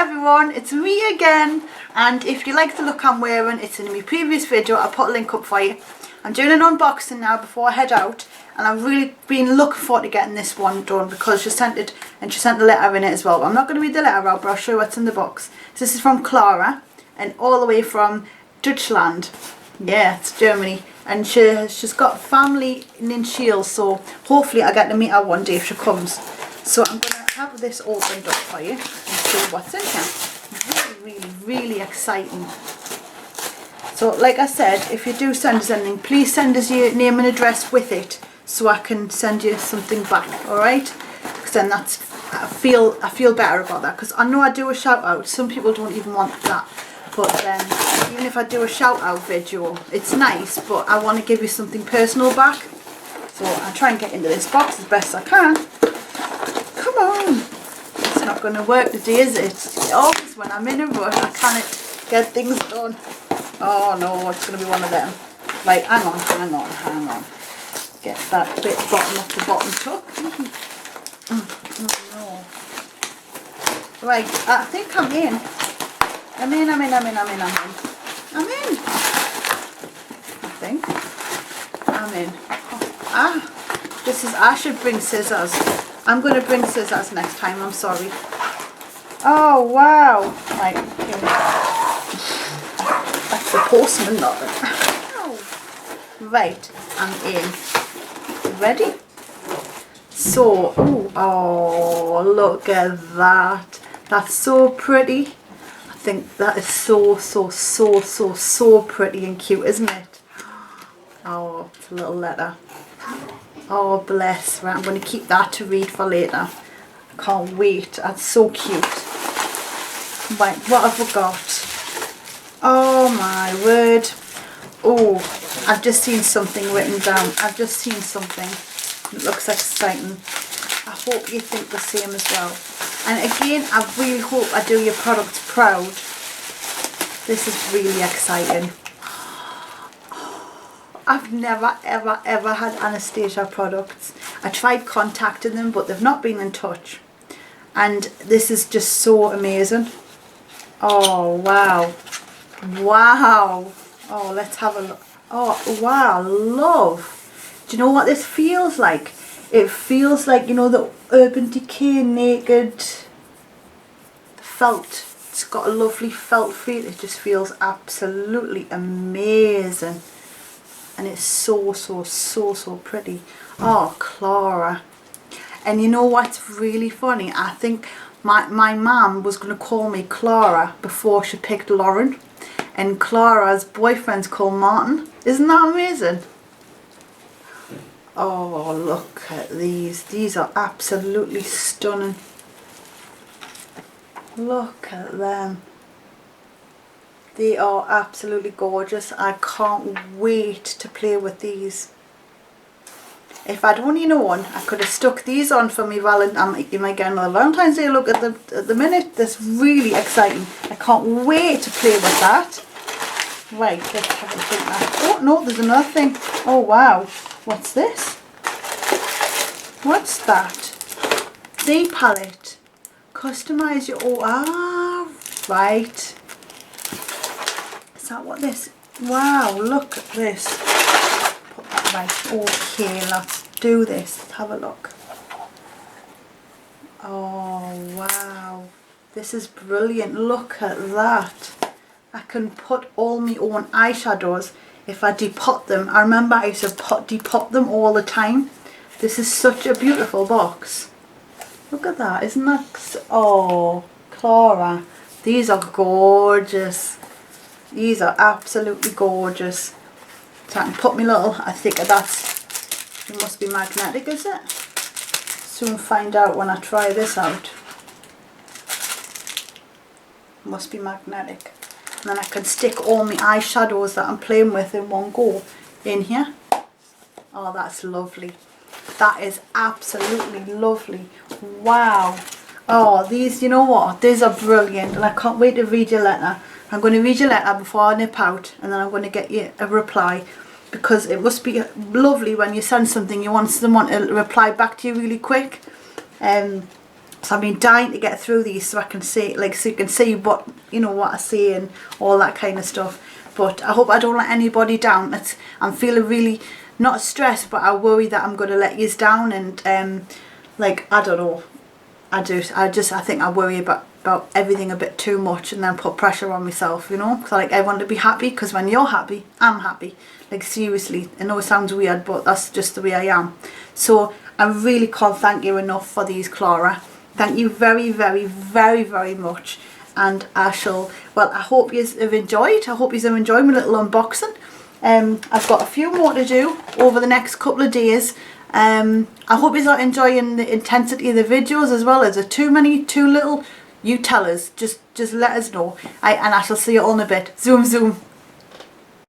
Hi everyone, it's me again, and if you like the look I'm wearing, it's in my previous video. I'll put a link up for you. I'm doing an unboxing now before I head out, and I've really been looking forward to getting this one done because she sent it and she sent the letter in it as well. I'm not going to read the letter out, but I'll show you what's in the box. So this is from Clara and all the way from Deutschland. Yeah, it's Germany, and she's got family in Shields, so hopefully I get to meet her one day if she comes. So I'm going to have this opened up for you and show you what's in here. Really exciting. So like I said, if you do send us anything, please send us your name and address with it so I can send you something back, alright? Because then that's, I feel better about that, because I know I do a shout out. Some people don't even want that, but then even if I do a shout out video, it's nice, but I want to give you something personal back. So I'll try and get into this box as best I can. Come on. It's not going to work today, is it? Always when I'm in a rush, I can't get things done. Oh no, it's going to be one of them. Right, hang on. Get that bit bottom off the bottom tuck. Oh no. Right, I think I'm in. I'm in. I think. I'm in. Oh, I should bring scissors. I'm going to bring scissors next time, I'm sorry. Oh wow. Right, here we go. That's the postman not. Right, I'm in. Ready? So, oh, look at that. That's so pretty. I think that is so pretty and cute, isn't it? Oh, it's a little letter. Oh, bless. Right, I'm going to keep that to read for later. I can't wait. That's so cute. Right, what have we got? Oh my word. Oh, I've just seen something written down. I've just seen something. It looks exciting. I hope you think the same as well. And again, I really hope I do your products proud. This is really exciting. I've never ever had Anastasia products. I tried contacting them, but they've not been in touch. And this is just so amazing. Oh wow. Wow. Oh, let's have a look. Oh wow, love. Do you know what this feels like? It feels like, you know, the Urban Decay Naked felt. It's got a lovely felt feel. It just feels absolutely amazing. And it's so pretty. Oh, Clara. And you know what's really funny? I think my mum was going to call me Clara before she picked Lauren. And Clara's boyfriend's called Martin. Isn't that amazing? Oh, look at these. These are absolutely stunning. Look at them. They are absolutely gorgeous. I can't wait to play with these. If I'd only known, I could have stuck these on for me you might get another Valentine's Day look at the minute. That's really exciting. I can't wait to play with that. Right, let's have a think now. Oh no, there's another thing. Oh wow, what's this? What's that? D palette. Customize your right. Is that what this? Wow, look at this. Put that right. Okay, let's do this. Let's have a look. Oh wow, this is brilliant. Look at that. I can put all my own eyeshadows if I depot them. I remember I used to depot them all the time. This is such a beautiful box. Look at that, isn't that? Oh, Clara, these are gorgeous. These are absolutely gorgeous. So I can put my little, I think that's, it must be magnetic, is it? Soon find out when I try this out. Must be magnetic. And then I can stick all my eyeshadows that I'm playing with in one go in here. Oh, that's lovely. That is absolutely lovely. Wow. Oh, these, you know what? These are brilliant, and I can't wait to read your letter. I'm going to read your letter before I nip out, and then I'm going to get you a reply, because it must be lovely when you send something, you want someone to reply back to you really quick. So I've been dying to get through these so I can see, like, so you can see what, you know, what I see and all that kind of stuff. But I hope I don't let anybody down. I'm feeling really, not stressed, but I worry that I'm going to let you down. And like, I don't know. I think I worry about everything a bit too much, and then put pressure on myself, you know, because I like everyone to be happy, because when you're happy, I'm happy. Like, seriously, I know it sounds weird, but that's just the way I am. So I really can't thank you enough for these, Clara. Thank you very, very, very, very much. And I hope you have enjoyed. I hope you have enjoyed my little unboxing. I've got a few more to do over the next couple of days. I hope you're enjoying the intensity of the videos as well. Is there too many, too little? You tell us. Just let us know. And I shall see you all in a bit. Zoom, zoom.